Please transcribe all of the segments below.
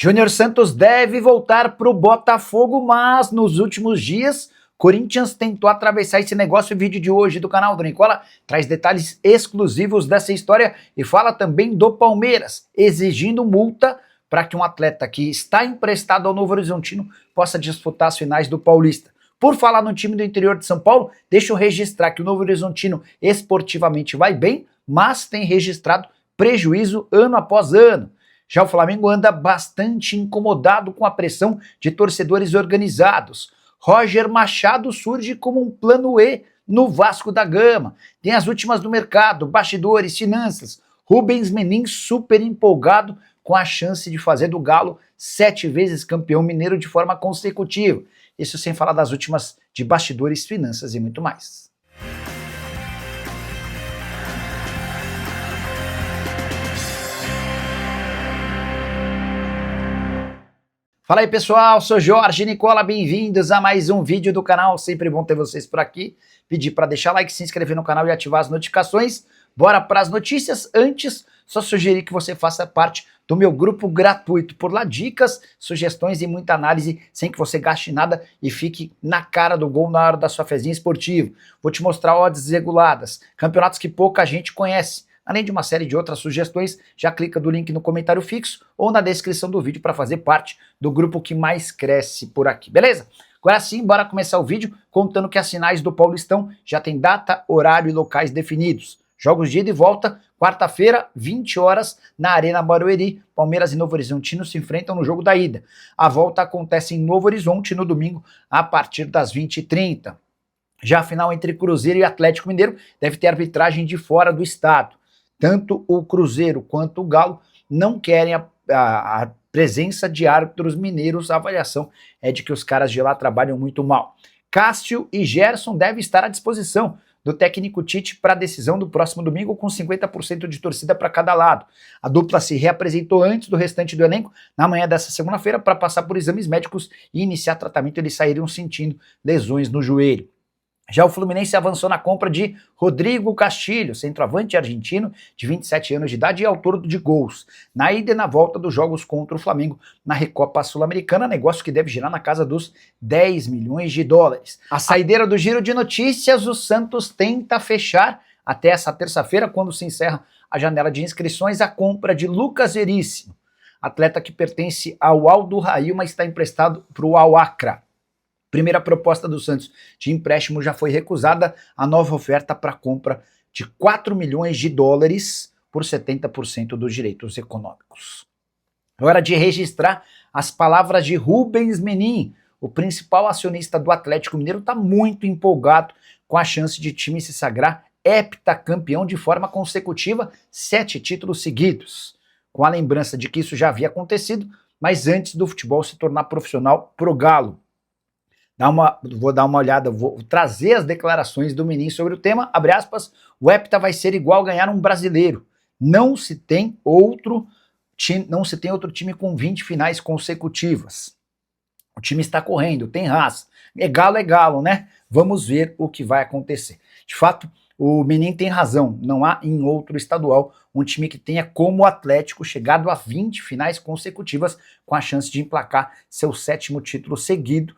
Júnior Santos deve voltar para o Botafogo, mas nos últimos dias, Corinthians tentou atravessar esse negócio. O vídeo de hoje do canal do Nicola traz detalhes exclusivos dessa história e fala também do Palmeiras, exigindo multa para que um atleta que está emprestado ao Novo Horizontino possa disputar as finais do Paulista. Por falar no time do interior de São Paulo, deixa eu registrar que o Novo Horizontino esportivamente vai bem, mas tem registrado prejuízo ano após ano. Já o Flamengo anda bastante incomodado com a pressão de torcedores organizados. Roger Machado surge como um plano E no Vasco da Gama. Tem as últimas do mercado, bastidores, finanças. Rubens Menin super empolgado com a chance de fazer do Galo 7 vezes campeão mineiro de forma consecutiva. Isso sem falar das últimas de bastidores, finanças e muito mais. Fala aí pessoal, sou Jorge Nicola, bem-vindos a mais um vídeo do canal, sempre bom ter vocês por aqui. Pedir para deixar like, se inscrever no canal e ativar as notificações. Bora para as notícias. Antes, só sugerir que você faça parte do meu grupo gratuito. Por lá, dicas, sugestões e muita análise sem que você gaste nada e fique na cara do gol na hora da sua fezinha esportiva. Vou te mostrar odds reguladas, campeonatos que pouca gente conhece. Além de uma série de outras sugestões, já clica do link no comentário fixo ou na descrição do vídeo para fazer parte do grupo que mais cresce por aqui, beleza? Agora sim, bora começar o vídeo contando que as finais do Paulistão já tem data, horário e locais definidos. Jogos de ida e volta, quarta-feira, 20 horas, na Arena Barueri. Palmeiras e Novo Horizontino se enfrentam no jogo da ida. A volta acontece em Novo Horizonte no domingo, a partir das 20h30. Já a final entre Cruzeiro e Atlético Mineiro deve ter arbitragem de fora do estado. Tanto o Cruzeiro quanto o Galo não querem a presença de árbitros mineiros. A avaliação é de que os caras de lá trabalham muito mal. Cássio e Gerson devem estar à disposição do técnico Tite para a decisão do próximo domingo, com 50% de torcida para cada lado. A dupla se reapresentou antes do restante do elenco na manhã dessa segunda-feira para passar por exames médicos e iniciar tratamento. Eles saíram sentindo lesões no joelho. Já o Fluminense avançou na compra de Rodrigo Castilho, centroavante argentino de 27 anos de idade e autor de gols, na ida e na volta dos jogos contra o Flamengo na Recopa Sul-Americana, negócio que deve girar na casa dos 10 milhões de dólares. A saideira do giro de notícias, o Santos tenta fechar até essa terça-feira, quando se encerra a janela de inscrições, a compra de Lucas Veríssimo, atleta que pertence ao Aldo Rail, mas está emprestado para o Al-Accra. Primeira proposta do Santos de empréstimo já foi recusada, a nova oferta para compra de 4 milhões de dólares por 70% dos direitos econômicos. Hora de registrar as palavras de Rubens Menin, o principal acionista do Atlético Mineiro, está muito empolgado com a chance de o time se sagrar heptacampeão de forma consecutiva, 7 títulos seguidos, com a lembrança de que isso já havia acontecido, mas antes do futebol se tornar profissional pro Galo. Vou dar uma olhada, vou trazer as declarações do Menin sobre o tema, abre aspas, o hepta vai ser igual ganhar um brasileiro, não se tem outro time com 20 finais consecutivas, o time está correndo, tem raça, é galo, né? Vamos ver o que vai acontecer. De fato, o Menin tem razão, não há em outro estadual um time que tenha como o Atlético chegado a 20 finais consecutivas com a chance de emplacar seu 7º título seguido.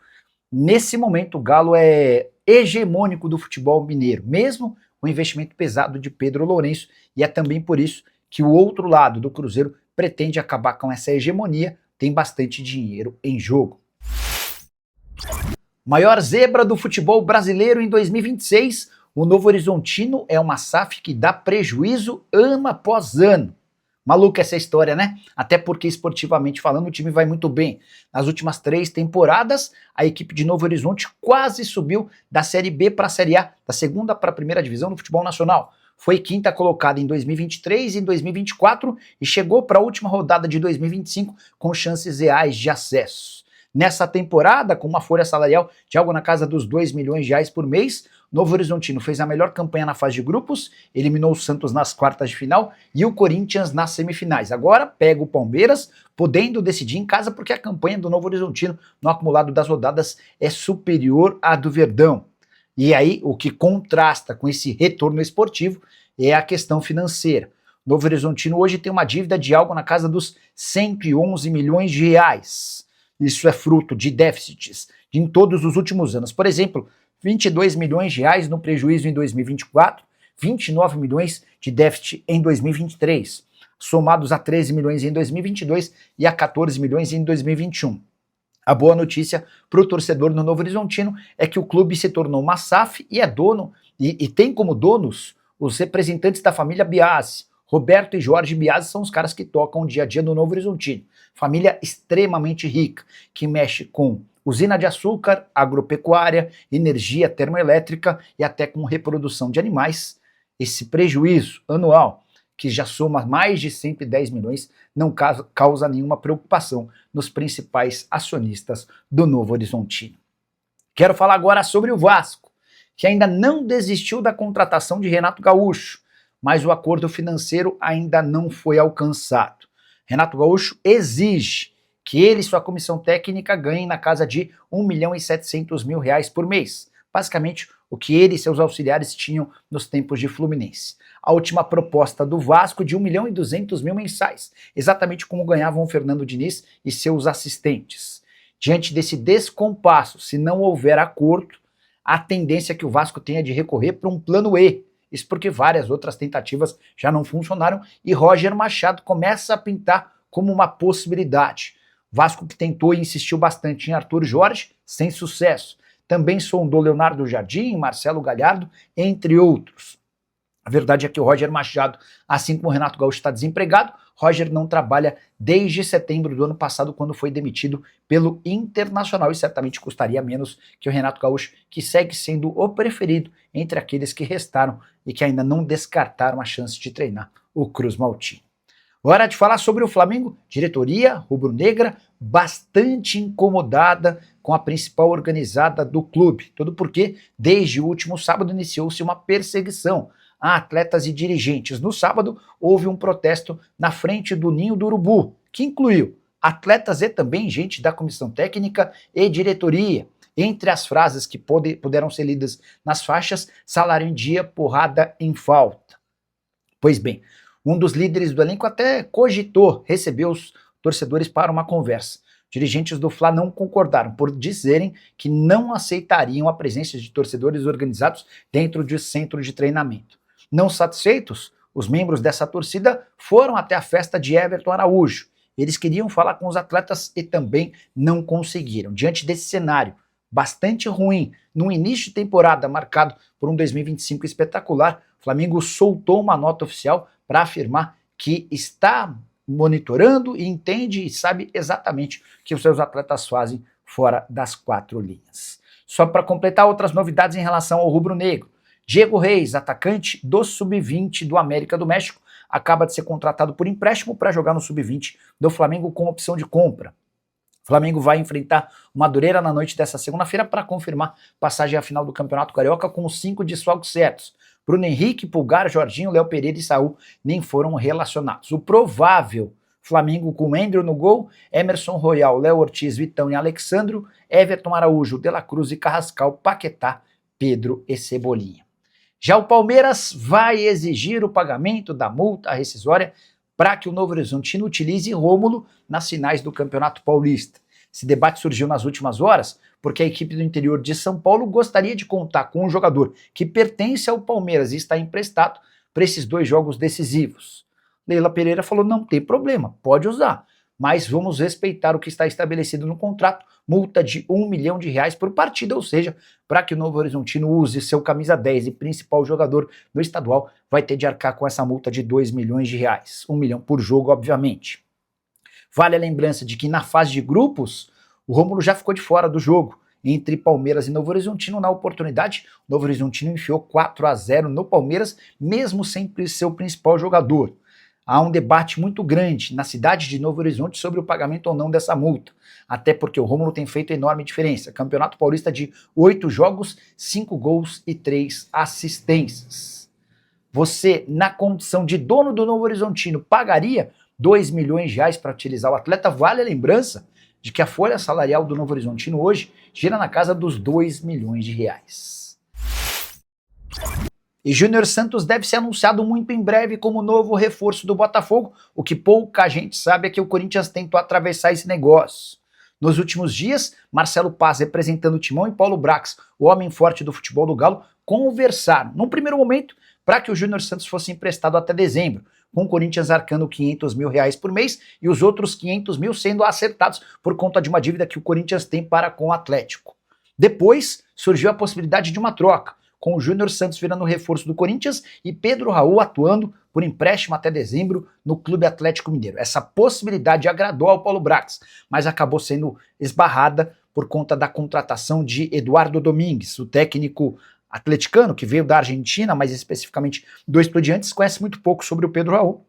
Nesse momento, o Galo é hegemônico do futebol mineiro, mesmo com o investimento pesado de Pedro Lourenço, e é também por isso que o outro lado do Cruzeiro pretende acabar com essa hegemonia, tem bastante dinheiro em jogo. Maior zebra do futebol brasileiro em 2026, o Novo Horizontino é uma SAF que dá prejuízo ano após ano. Maluca essa história, né? Até porque, esportivamente falando, o time vai muito bem. Nas últimas 3 temporadas, a equipe de Novo Horizonte quase subiu da Série B para a Série A, da 2ª para a 1ª divisão do futebol nacional. Foi 5ª colocada em 2023 e em 2024 e chegou para a última rodada de 2025 com chances reais de acesso. Nessa temporada, com uma folha salarial de algo na casa dos 2 milhões de reais por mês, Novo Horizontino fez a melhor campanha na fase de grupos, eliminou o Santos nas quartas de final e o Corinthians nas semifinais. Agora pega o Palmeiras, podendo decidir em casa porque a campanha do Novo Horizontino no acumulado das rodadas é superior à do Verdão. E aí o que contrasta com esse retorno esportivo é a questão financeira. Novo Horizontino hoje tem uma dívida de algo na casa dos 111 milhões de reais. Isso é fruto de déficits em todos os últimos anos. Por exemplo, 22 milhões de reais no prejuízo em 2024, 29 milhões de déficit em 2023, somados a 13 milhões em 2022 e a 14 milhões em 2021. A boa notícia para o torcedor do Novo Horizontino é que o clube se tornou uma SAF e é dono, e tem como donos os representantes da família Biasi. Roberto e Jorge Biasi são os caras que tocam o dia a dia do Novo Horizontino. Família extremamente rica, que mexe com usina de açúcar, agropecuária, energia termoelétrica e até com reprodução de animais. Esse prejuízo anual, que já soma mais de 110 milhões, não causa nenhuma preocupação nos principais acionistas do Novo Horizontino. Quero falar agora sobre o Vasco, que ainda não desistiu da contratação de Renato Gaúcho, mas o acordo financeiro ainda não foi alcançado. Renato Gaúcho exige que ele e sua comissão técnica ganhem na casa de R$ 1.700.000 por mês, basicamente o que ele e seus auxiliares tinham nos tempos de Fluminense. A última proposta do Vasco de R$ 1.200.000 mensais, exatamente como ganhavam o Fernando Diniz e seus assistentes. Diante desse descompasso, se não houver acordo, a tendência é que o Vasco tenha de recorrer para um plano E. Isso porque várias outras tentativas já não funcionaram e Roger Machado começa a pintar como uma possibilidade. Vasco que tentou e insistiu bastante em Arthur Jorge, sem sucesso. Também sondou Leonardo Jardim, Marcelo Galhardo, entre outros. A verdade é que o Roger Machado, assim como o Renato Gaúcho está desempregado, Roger não trabalha desde setembro do ano passado, quando foi demitido pelo Internacional, e certamente custaria menos que o Renato Gaúcho, que segue sendo o preferido entre aqueles que restaram e que ainda não descartaram a chance de treinar o Cruz Maltino. Hora de falar sobre o Flamengo. Diretoria rubro-negra bastante incomodada com a principal organizada do clube. Tudo porque, desde o último sábado, iniciou-se uma perseguição a atletas e dirigentes. No sábado, houve um protesto na frente do Ninho do Urubu, que incluiu atletas e também gente da comissão técnica e diretoria. Entre as frases que puderam ser lidas nas faixas, salário em dia, porrada em falta. Pois bem, um dos líderes do elenco até cogitou receber os torcedores para uma conversa. Dirigentes do Fla não concordaram por dizerem que não aceitariam a presença de torcedores organizados dentro de centro de treinamento. Não satisfeitos, os membros dessa torcida foram até a festa de Everton Araújo. Eles queriam falar com os atletas e também não conseguiram. Diante desse cenário bastante ruim, num início de temporada marcado por um 2025 espetacular, o Flamengo soltou uma nota oficial para afirmar que está monitorando e entende e sabe exatamente o que os seus atletas fazem fora das quatro linhas. Só para completar outras novidades em relação ao rubro-negro. Diego Reis, atacante do Sub-20 do América do México, acaba de ser contratado por empréstimo para jogar no Sub-20 do Flamengo com opção de compra. O Flamengo vai enfrentar o Madureira na noite dessa segunda-feira para confirmar passagem à final do Campeonato Carioca com os 5 desfalques certos. Bruno Henrique, Pulgar, Jorginho, Léo Pereira e Saul nem foram relacionados. O provável Flamengo com Andrew no gol, Emerson Royal, Léo Ortiz, Vitão e Alexandro, Everton Araújo, De La Cruz e Carrascal, Paquetá, Pedro e Cebolinha. Já o Palmeiras vai exigir o pagamento da multa rescisória para que o Novo Horizontino utilize Rômulo nas finais do Campeonato Paulista. Esse debate surgiu nas últimas horas porque a equipe do interior de São Paulo gostaria de contar com um jogador que pertence ao Palmeiras e está emprestado para esses 2 jogos decisivos. Leila Pereira falou, não tem problema, pode usar, mas vamos respeitar o que está estabelecido no contrato, multa de R$ 1 milhão por partida, ou seja, para que o Novo Horizontino use seu camisa 10 e principal jogador do estadual, vai ter de arcar com essa multa de R$ 2 milhões, R$ 1 milhão por jogo, obviamente. Vale a lembrança de que na fase de grupos, o Rômulo já ficou de fora do jogo. Entre Palmeiras e Novo Horizontino, na oportunidade, o Novo Horizontino enfiou 4-0 no Palmeiras, mesmo sem seu principal jogador. Há um debate muito grande na cidade de Novo Horizonte sobre o pagamento ou não dessa multa, até porque o Rômulo tem feito enorme diferença. Campeonato Paulista de 8 jogos, 5 gols e 3 assistências. Você, na condição de dono do Novo Horizontino, pagaria R$ 2 milhões para utilizar o atleta? Vale a lembrança de que a folha salarial do Novo Horizontino hoje gira na casa dos R$ 2 milhões. E Júnior Santos deve ser anunciado muito em breve como novo reforço do Botafogo. O que pouca gente sabe é que o Corinthians tentou atravessar esse negócio. Nos últimos dias, Marcelo Paz, representando o Timão, e Paulo Brax, o homem forte do futebol do Galo, conversaram, num primeiro momento, para que o Júnior Santos fosse emprestado até dezembro, com o Corinthians arcando R$500 mil por mês e os outros 500 mil sendo acertados por conta de uma dívida que o Corinthians tem para com o Atlético. Depois, surgiu a possibilidade de uma troca, com o Júnior Santos virando reforço do Corinthians e Pedro Raul atuando por empréstimo até dezembro no Clube Atlético Mineiro. Essa possibilidade agradou ao Paulo Brax, mas acabou sendo esbarrada por conta da contratação de Eduardo Domingues, o técnico atleticano que veio da Argentina, mais especificamente do Estudiantes, conhece muito pouco sobre o Pedro Raul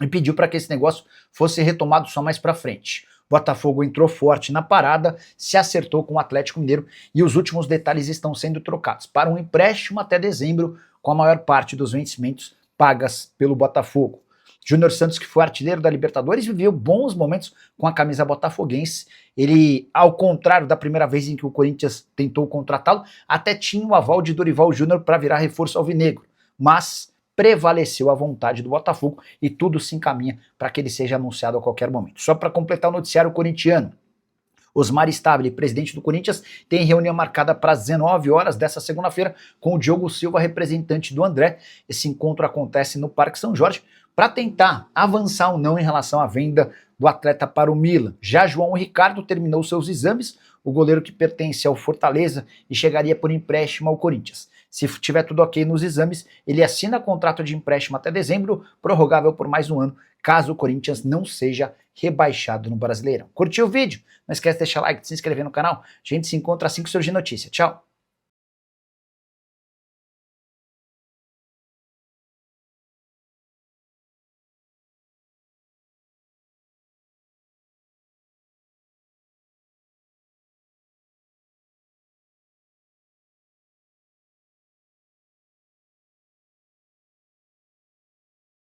e pediu para que esse negócio fosse retomado só mais para frente. O Botafogo entrou forte na parada, se acertou com o Atlético Mineiro e os últimos detalhes estão sendo trocados para um empréstimo até dezembro, com a maior parte dos vencimentos pagas pelo Botafogo. Júnior Santos, que foi artilheiro da Libertadores, viveu bons momentos com a camisa botafoguense. Ele, ao contrário da primeira vez em que o Corinthians tentou contratá-lo, até tinha o aval de Dorival Júnior para virar reforço alvinegro, mas prevaleceu a vontade do Botafogo e tudo se encaminha para que ele seja anunciado a qualquer momento. Só para completar o noticiário corintiano, Osmar Stabile, presidente do Corinthians, tem reunião marcada para as 19 horas dessa segunda-feira com o Diogo Silva, representante do André. Esse encontro acontece no Parque São Jorge para tentar avançar ou não em relação à venda do atleta para o Milan. Já João Ricardo terminou seus exames, o goleiro que pertence ao Fortaleza e chegaria por empréstimo ao Corinthians. Se tiver tudo ok nos exames, ele assina contrato de empréstimo até dezembro, prorrogável por mais um ano, caso o Corinthians não seja rebaixado no Brasileirão. Curtiu o vídeo? Não esquece de deixar like, de se inscrever no canal. A gente se encontra assim que surgir notícia. Tchau!